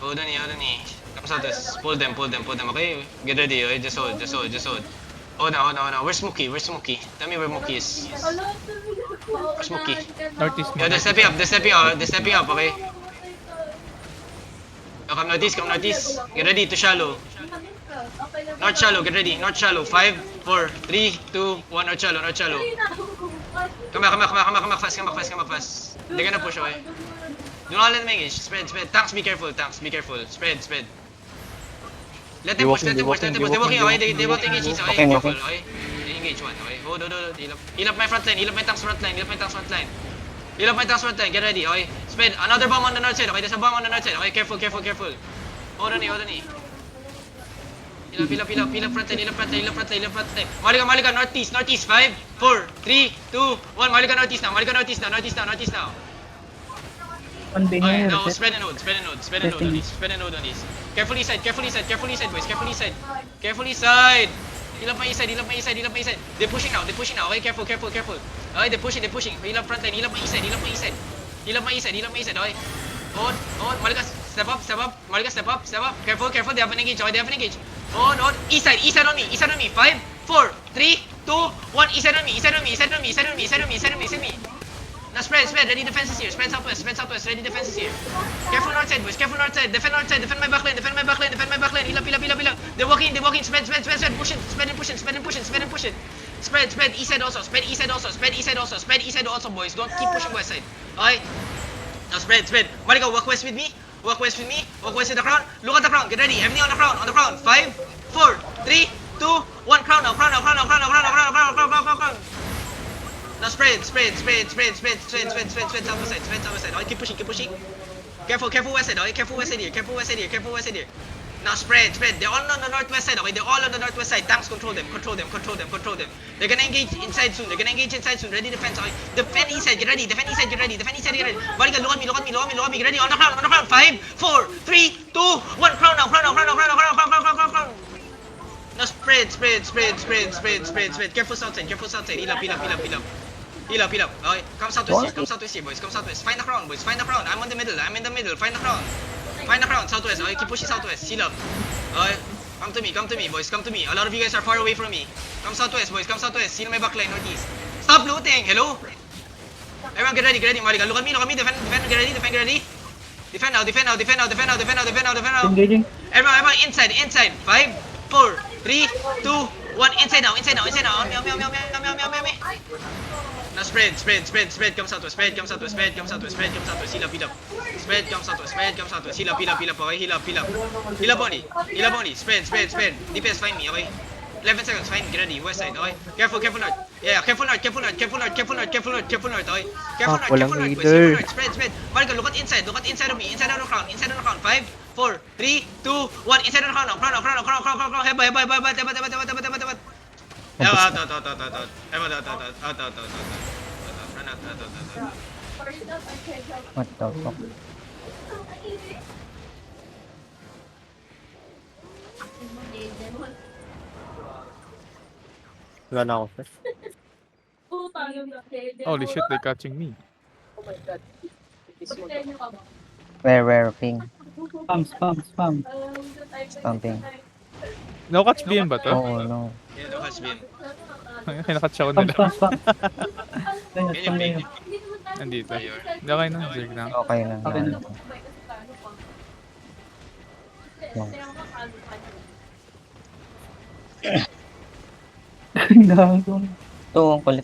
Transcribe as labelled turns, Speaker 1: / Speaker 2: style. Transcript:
Speaker 1: Hold on, come southwest. Pull them, okay? Get ready, okay? Just hold. Oh no. Where's Mookie? Tell me where Mookie is. Where's Mookie?
Speaker 2: Northeast mo.
Speaker 1: Yo, they're stepping up, okay? Yo, come northeast. Get ready to shallow. North shallow, get ready. North shallow. 5, 4, 3, 2, 1. North shallow. Come back fast. They're gonna push, okay? Do not let them engage. Spread. Tanks, be careful. Spread. Let them push. They're walking, okay? They won't engage each, okay? Careful, okay? They engage one, okay? Hold. Heal up my front line. Heal up my tanks front line. Get ready, okay? Spread. Another bomb on the north side, okay? There's a bomb on the north side, okay? Careful. Hold on. Heal up front line. Malika, northeast. 5, 4, 3, 2, 1. Malika, northeast now. Okay, now spread and hold on these. Careful east side, boys. Careful east side. Heal up my east side. They're pushing now, okay? Careful. Okay, they're pushing. Heal up front line, heal up my east side. Okay? Hold. Malika, step up. Careful. They haven't engaged. Hold. East side on me. 5, 4, 3, 2, 1. East side on me. Now spread, ready defenses here. Spread southwest, ready defenses here. Careful north side, boys. Defend my backline. Heal up. They're walking. Spread. Push it. Spread east side also. Spread east side also, boys. Don't keep pushing west side. Alright. Now spread. Malika, walk west with me. Walk west to the crown. Look at the crown. Get ready. Everything on the crown. 5, 4, 3, 2, 1. Crown now. Now spread southwest side. Okay, keep pushing. Careful west side, okay? Careful west side here. Now spread. They're all on the northwest side, okay? Tanks control them. They're gonna engage inside soon. Ready defense, okay? Defend east side, get ready. Malika, look at me. Get ready on the crown. 5, 4, 3, 2, 1. Crown now. Now spread. Careful southside. Heal up. Okay, come southwest here, boys. Find the crown, boys. I'm in the middle. Find the crown. Southwest. Okay, keep pushing southwest. Heal up. Okay, come to me, boys. A lot of you guys are far away from me. Come southwest, boys. Heal my backline, northeast. Stop looting. Hello. Everyone get ready. Malika, look at me. Defend. Get ready. Defend now.
Speaker 3: Engaging.
Speaker 1: Everyone inside. 5, 4, 3, 2, 1. Inside now. Me. Now spread. Come southwest. Heal up. Spread, come southwest. Heal up. Okay, heal up only. Spread. DPS, find me, okay? 11 seconds, find me. Get ready. West side, okay? Careful north. Yeah, careful north, okay? Careful north, boys. Spread. Malika, look at inside of me. Inside of the crown. 5, 4, 3, 2, 1. Inside of the crown now. Crown. Heba.
Speaker 3: What the fuck?
Speaker 4: Wala na ako, sir.
Speaker 2: Holy shit, they're catching me.
Speaker 3: Where, ping.
Speaker 5: Spam.
Speaker 3: Pumping.
Speaker 2: No-catch BM ba to?
Speaker 3: Oh, no.
Speaker 1: Yeah, no catch beam.
Speaker 2: Kinakatch ako nila.
Speaker 5: Spam.
Speaker 1: Can you ping?
Speaker 2: Nandito. Okay na, zig na.
Speaker 3: Okay lang.
Speaker 5: Okay na.
Speaker 3: Ito, ang kulit.